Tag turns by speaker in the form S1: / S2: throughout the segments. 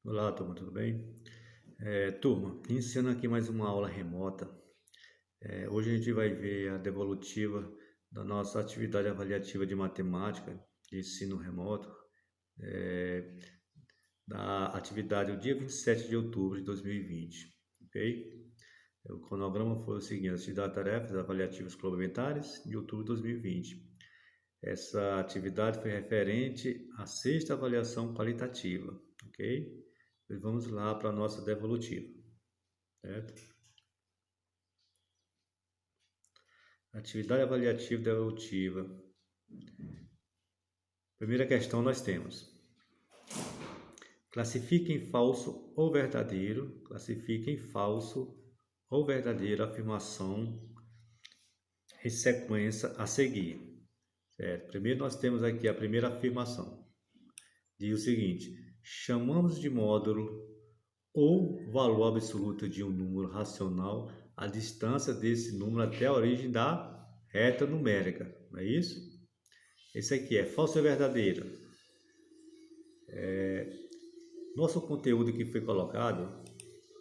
S1: Olá, turma, tudo bem? Turma, iniciando aqui mais uma aula remota. Hoje a gente vai ver a devolutiva da nossa atividade avaliativa de matemática de ensino remoto, é, da atividade do dia 27 de outubro de 2020, ok? O cronograma foi o seguinte: atividade tarefas avaliativas complementares de outubro de 2020. Essa atividade foi referente à sexta avaliação qualitativa, ok? Vamos lá para a nossa devolutiva, certo? Atividade avaliativa devolutiva. Primeira questão nós temos: classifique em falso ou verdadeiro, classifique em falso ou verdadeiro a afirmação em sequência a seguir, certo? Primeiro nós temos aqui a primeira afirmação. Diz o seguinte: chamamos de módulo ou valor absoluto de um número racional a distância desse número até a origem da reta numérica, não é isso? Esse aqui é falso ou verdadeiro? Nosso conteúdo que foi colocado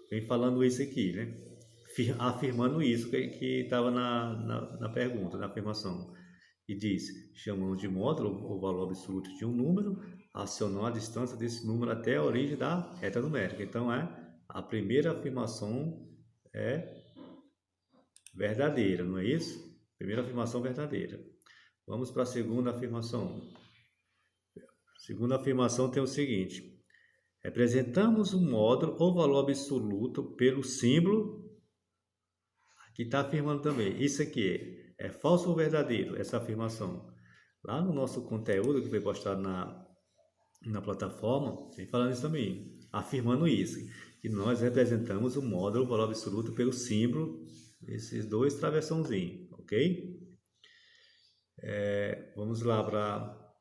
S1: vem falando isso aqui, né? Afirmando isso que estava na pergunta, na afirmação. E diz: chamamos de módulo o valor absoluto de um número, acionando a distância desse número até a origem da reta numérica. Então, a primeira afirmação é verdadeira, não é isso? Primeira afirmação verdadeira. Vamos para a segunda afirmação. Segunda afirmação tem o seguinte: representamos um módulo ou valor absoluto pelo símbolo. Aqui está afirmando também. Isso aqui é falso ou verdadeiro? Essa afirmação. Lá no nosso conteúdo que foi postado na plataforma, tem falando isso também. Afirmando isso. Que nós representamos o módulo, o valor absoluto pelo símbolo. Esses dois travessãozinhos. Ok? Vamos lá para...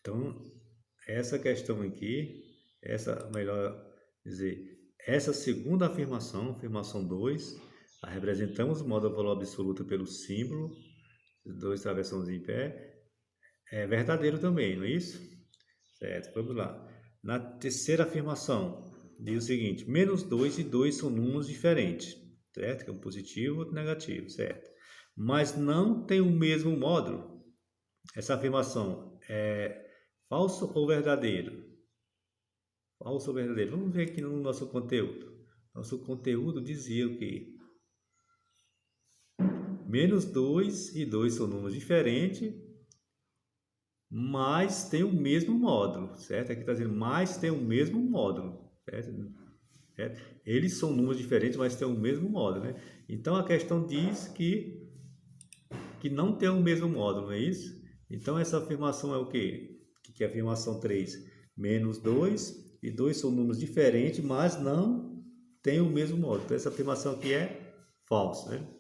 S1: Então, essa questão aqui, melhor dizer, essa segunda afirmação, afirmação 2, a representamos o módulo valor absoluto pelo símbolo, dois travessões em pé, é verdadeiro também, não é isso? Certo, vamos lá. Na terceira afirmação, diz o seguinte: menos 2 e 2 são números diferentes, certo? Que é um positivo e outro negativo, certo? Mas não tem o mesmo módulo. Essa afirmação é falso ou verdadeiro? Falso ou verdadeiro? Vamos ver aqui no nosso conteúdo. Nosso conteúdo dizia o quê? Menos 2 e 2 são números diferentes, mas tem o mesmo módulo, certo? Aqui está dizendo, mas tem o mesmo módulo, certo? Eles são números diferentes, mas têm o mesmo módulo, né? Então a questão diz que não tem o mesmo módulo, não é isso? Então essa afirmação é o quê? Que é a afirmação 3? Menos 2 e 2 são números diferentes, mas não tem o mesmo módulo. Então essa afirmação aqui é falsa, né?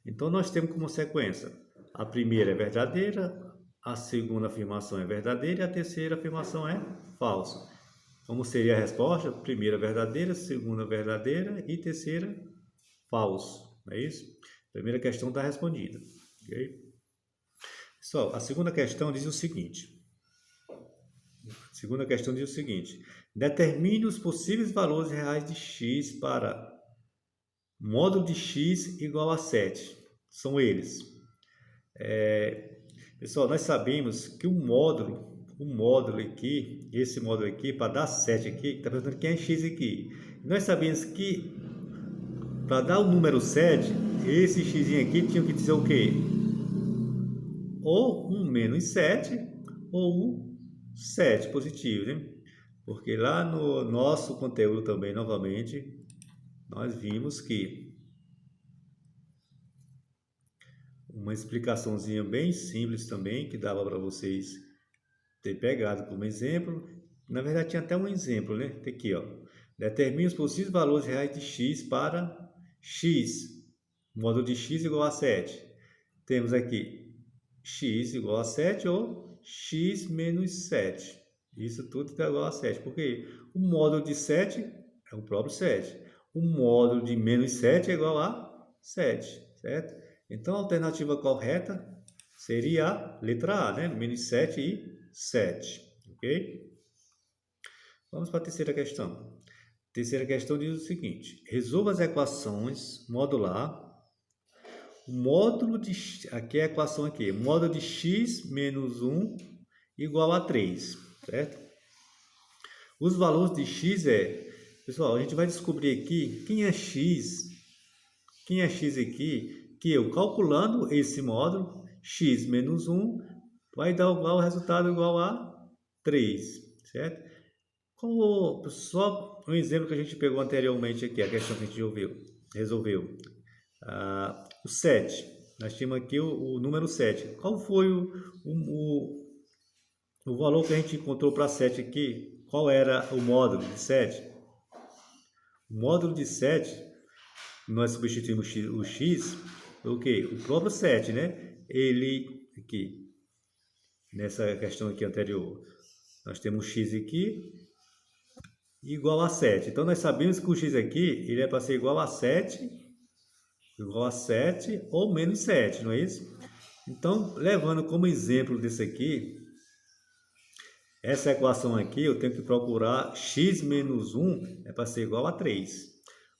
S1: Então nós temos como sequência: a primeira é verdadeira, a segunda afirmação é verdadeira e a terceira afirmação é falsa. Como seria a resposta? Primeira verdadeira, segunda verdadeira e terceira falso. Não é isso? Primeira questão está respondida. Ok? Pessoal, a segunda questão diz o seguinte. Segunda questão diz o seguinte: determine os possíveis valores reais de x para módulo de x igual a 7. São eles. Pessoal, nós sabemos que o módulo aqui, esse módulo aqui, para dar 7 aqui, está perguntando quem é x aqui. Nós sabemos que para dar o número 7, esse x aqui tinha que dizer o quê? Ou um menos 7 ou um 7 positivo, né? Porque lá no nosso conteúdo também, novamente, nós vimos que uma explicaçãozinha bem simples também, que dava para vocês ter pegado como exemplo. Na verdade, tinha até um exemplo, né? Tem aqui, ó. Determine os possíveis valores reais de x para x, módulo de x igual a 7. Temos aqui x igual a 7 ou x menos 7. Isso tudo é igual a 7, porque o módulo de 7 é o próprio 7. O módulo de menos 7 é igual a 7, certo? Então, a alternativa correta seria a letra A, né? Menos 7 e 7, ok? Vamos para a terceira questão. Terceira questão diz o seguinte: resolva as equações modular. O módulo de aqui é a equação aqui, módulo de x menos 1 igual a 3, certo? Os valores de x pessoal, a gente vai descobrir aqui quem é x aqui, que eu calculando esse módulo, x menos 1 vai dar o resultado igual a 3, certo? Só um exemplo que a gente pegou anteriormente aqui, a questão que a gente resolveu. O 7, nós tínhamos aqui o número 7. Qual foi o valor que a gente encontrou para 7 aqui? Qual era o módulo de 7? O módulo de 7, nós substituímos o x, o que? O próprio 7, né? Ele, aqui, nessa questão aqui anterior, nós temos x aqui igual a 7. Então, nós sabemos que o x aqui, ele é para ser igual a 7 ou menos 7, não é isso? Então, levando como exemplo desse aqui, essa equação aqui, eu tenho que procurar x menos 1 é para ser igual a 3.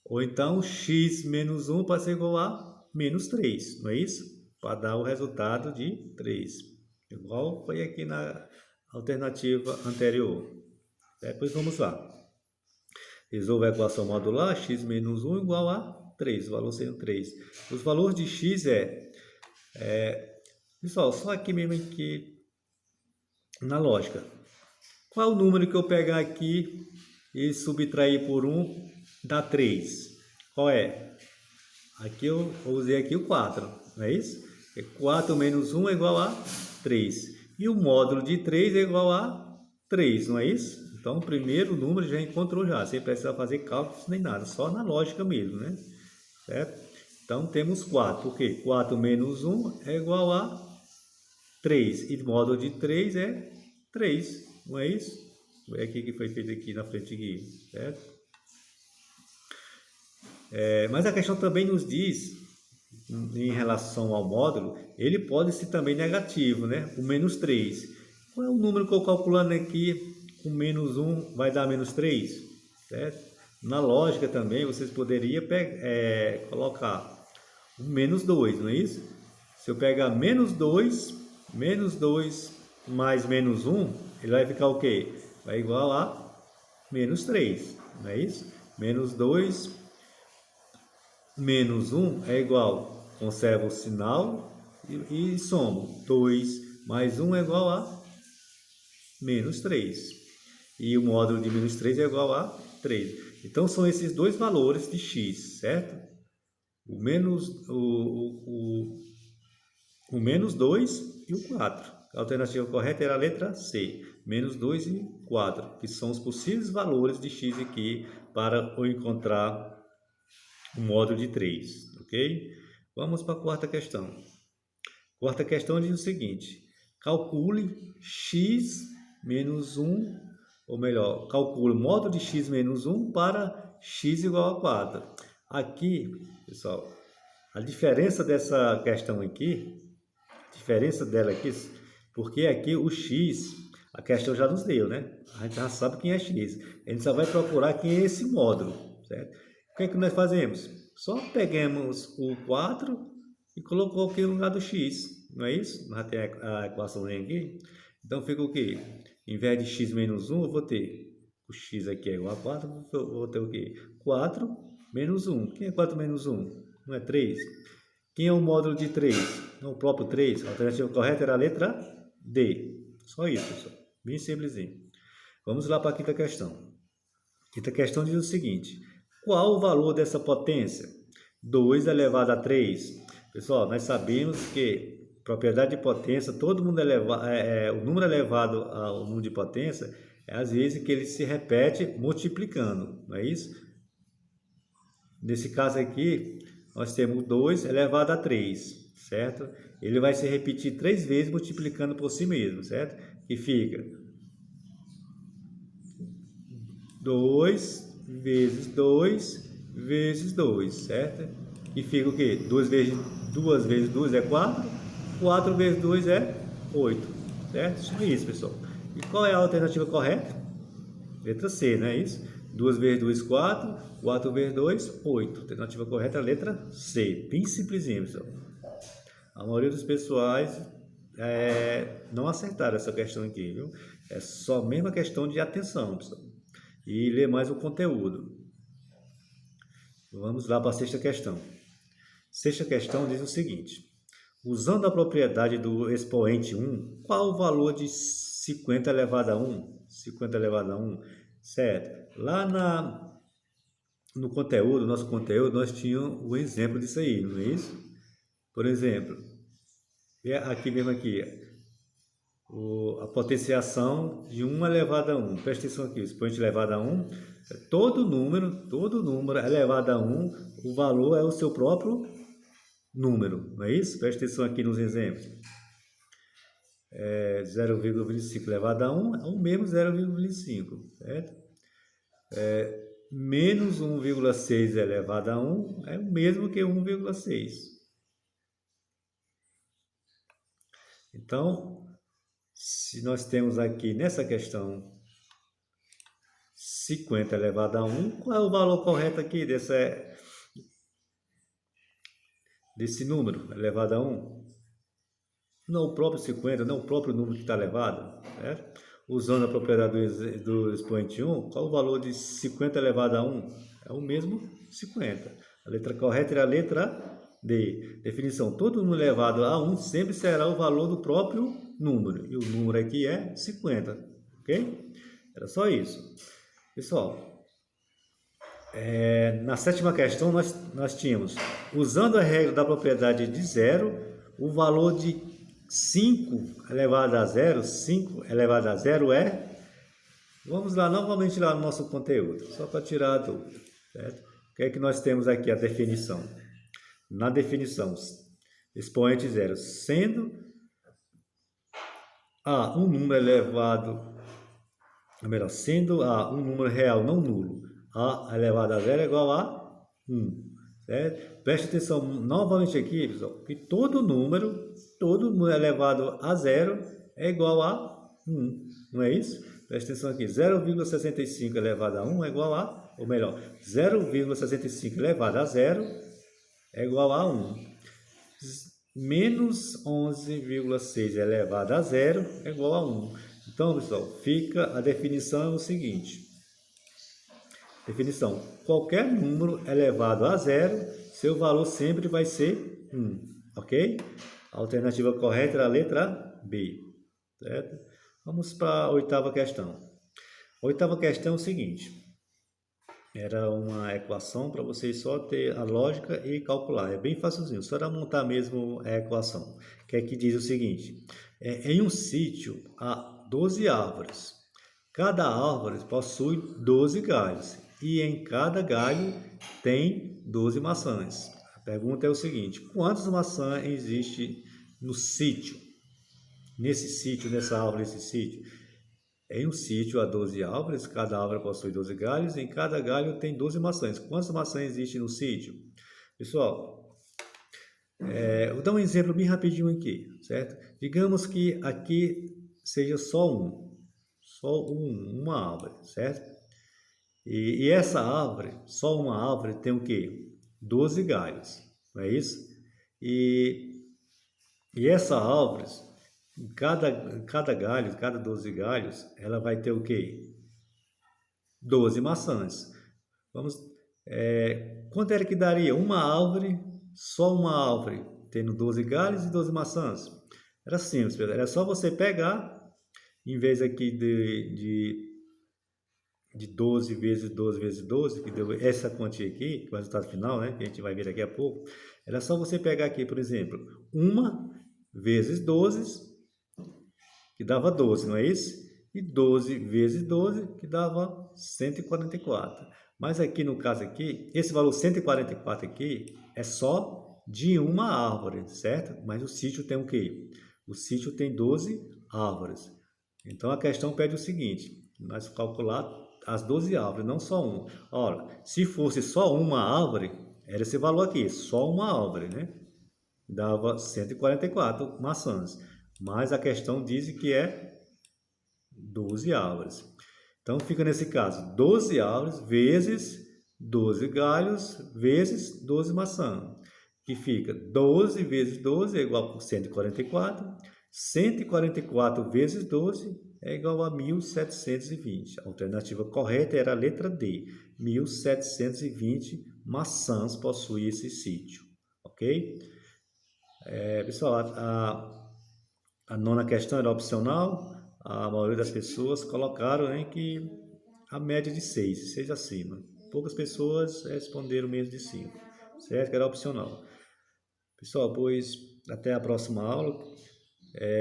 S1: Ou então, x menos 1 para ser igual a menos 3, não é isso? Para dar o resultado de 3. Igual foi aqui na alternativa anterior. Depois vamos lá. Resolva a equação modular, x menos 1 igual a 3, o valor sendo 3. Os valores de x pessoal, só aqui mesmo aqui na lógica. Qual é o número que eu pegar aqui e subtrair por 1 dá 3? Qual é? Aqui eu usei aqui o 4, não é isso? 4 menos 1 é igual a 3. E o módulo de 3 é igual a 3, não é isso? Então, o primeiro número já encontrou já, sem precisar fazer cálculos nem nada, só na lógica mesmo, né? Certo? Então, temos 4, porque 4 menos 1 é igual a 3, e o módulo de 3 é 3, não é isso? É aqui que foi feito aqui na frente aqui, certo? Mas a questão também nos diz, em relação ao módulo, ele pode ser também negativo, né? O menos 3. Qual é o número que eu calculando aqui? Com menos 1 vai dar menos 3, certo? Na lógica também, vocês poderiam colocar o menos 2, não é isso? Se eu pegar menos 2 mais menos 1, ele vai ficar o quê? Vai igual a menos 3, não é isso? Menos 2 menos 1 é igual, conserva o sinal e somo. 2 mais 1 é igual a menos 3. E o módulo de menos 3 é igual a 3. Então, são esses dois valores de x, certo? O menos 2 e o 4. A alternativa correta era a letra C. Menos 2 e 4, que são os possíveis valores de x aqui para eu encontrar o módulo de 3, ok? Vamos para a quarta questão. Quarta questão diz o seguinte: calcule x menos 1, ou melhor, calcule o módulo de x menos 1 para x igual a 4. Aqui, pessoal, a diferença dessa questão aqui, porque aqui o x, a questão já nos deu, né? A gente já sabe quem é x. A gente só vai procurar quem é esse módulo, certo? O que é que nós fazemos? Só pegamos o 4 e colocou aqui no lugar do x, não é isso? Já tem a equação aqui. Então fica o quê? Em vez de x menos 1, eu vou ter o x aqui é igual a 4, eu vou ter o quê? 4 menos 1. Quem é 4 menos 1? Não é 3? Quem é o módulo de 3? Não, o próprio 3. A alternativa correta era a letra D. Só isso, pessoal. Bem simplesinho. Vamos lá para a quinta questão. Quinta questão diz o seguinte: qual o valor dessa potência? 2 elevado a 3. Pessoal, nós sabemos que propriedade de potência, todo mundo o número elevado ao número de potência é às vezes que ele se repete multiplicando, não é isso? Nesse caso aqui, nós temos 2 elevado a 3, certo? Ele vai se repetir 3 vezes multiplicando por si mesmo, certo? Que fica 2 vezes 2 vezes 2, certo? E fica o quê? 2 vezes 2 é 4. 4 vezes 2 é 8, certo? Só isso, pessoal. E qual é a alternativa correta? Letra C, não é isso? 2 vezes 2, 4. 4 vezes 2, 8. A alternativa correta é a letra C. Bem simplesinho, pessoal. A maioria dos pessoais não acertaram essa questão aqui, viu? É só mesmo a questão de atenção, pessoal. E ler mais o conteúdo. Vamos lá para a sexta questão. Sexta questão diz o seguinte. Usando a propriedade do expoente 1, qual o valor de 50 elevado a 1? 50 elevado a 1, certo? Lá no conteúdo, nosso conteúdo, nós tínhamos o exemplo disso aí, não é isso? Por exemplo, aqui mesmo aqui, a potenciação de 1 elevado a 1. Presta atenção aqui, o expoente elevado a 1, todo número elevado a 1, o valor é o seu próprio número, não é isso? Presta atenção aqui nos exemplos. 0,25 elevado a 1 é o mesmo 0,25, certo? Menos 1,6 elevado a 1 é o mesmo que 1,6. Então, se nós temos aqui nessa questão 50 elevado a 1, qual é o valor correto aqui desse número elevado a 1? Não o próprio 50, não o próprio número que está elevado, certo? Usando a propriedade do expoente 1, qual o valor de 50 elevado a 1? É o mesmo 50. A letra correta é a letra D. Definição: todo número elevado a 1 sempre será o valor do próprio número. E o número aqui é 50. Ok? Era só isso. Pessoal, na sétima questão nós tínhamos, usando a regra da propriedade de zero, o valor de 5 elevado a 0, 5 elevado a 0 é... Vamos lá, novamente lá no nosso conteúdo, só para tirar a dúvida, certo? O que é que nós temos aqui? A definição. Na definição, expoente 0, sendo A um número elevado, ou melhor, sendo A um número real não nulo, A elevado a 0 é igual a 1. Certo? Preste atenção novamente aqui, pessoal, que todo número elevado a 0 é igual a 1, não é isso? Preste atenção aqui, 0,65 elevado a 1 é igual a, ou melhor, 0,65 elevado a 0 é igual a 1. Menos 11,6 elevado a 0 é igual a 1. Então, pessoal, a definição é o seguinte. Definição: qualquer número elevado a 0, seu valor sempre vai ser 1, ok? A alternativa correta é a letra B, certo? Vamos para a oitava questão. A oitava questão é o seguinte. Era uma equação para vocês só ter a lógica e calcular. É bem facilzinho, só era montar mesmo a equação. Que aqui diz o seguinte. Em um sítio há 12 árvores. Cada árvore possui 12 galhos. E em cada galho tem 12 maçãs. A pergunta é o seguinte: quantas maçãs existem no sítio? Nesse sítio, nessa árvore, nesse sítio? Em um sítio há 12 árvores, cada árvore possui 12 galhos, e em cada galho tem 12 maçãs. Quantas maçãs existem no sítio? Pessoal, vou dar um exemplo bem rapidinho aqui, certo? Digamos que aqui seja só uma árvore, certo? E essa árvore, só uma árvore, tem o quê? 12 galhos, não é isso? E essa árvore, cada galho, cada 12 galhos, ela vai ter o quê? 12 maçãs. Quanto era que daria uma árvore, só uma árvore, tendo 12 galhos e 12 maçãs? Era simples, era só você pegar, em vez aqui de 12 vezes 12 vezes 12, que deu essa quantia aqui, o resultado final, né, que a gente vai ver daqui a pouco, era só você pegar aqui, por exemplo, 1 vezes 12, que dava 12, não é isso? E 12 vezes 12, que dava 144. Mas aqui no caso aqui, esse valor 144 aqui é só de uma árvore, certo? Mas o sítio tem o quê? O sítio tem 12 árvores. Então a questão pede o seguinte: nós calcular as 12 árvores, não só uma. Ora, se fosse só uma árvore, era esse valor aqui, só uma árvore, né? Dava 144 maçãs. Mas a questão diz que é 12 árvores. Então fica nesse caso 12 árvores vezes 12 galhos vezes 12 maçãs, que fica 12 vezes 12 é igual a 144, 144 vezes 12 é igual a 1720. A alternativa correta era a letra D, 1720 maçãs possui esse sítio, ok? Pessoal, a nona questão era opcional, a maioria das pessoas colocaram que a média de 6 acima. Poucas pessoas responderam menos de 5, certo? Que era opcional. Pessoal, pois até a próxima aula.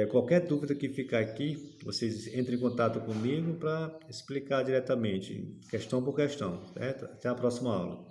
S1: Qualquer dúvida que ficar aqui, vocês entrem em contato comigo para explicar diretamente, questão por questão, certo? Até a próxima aula.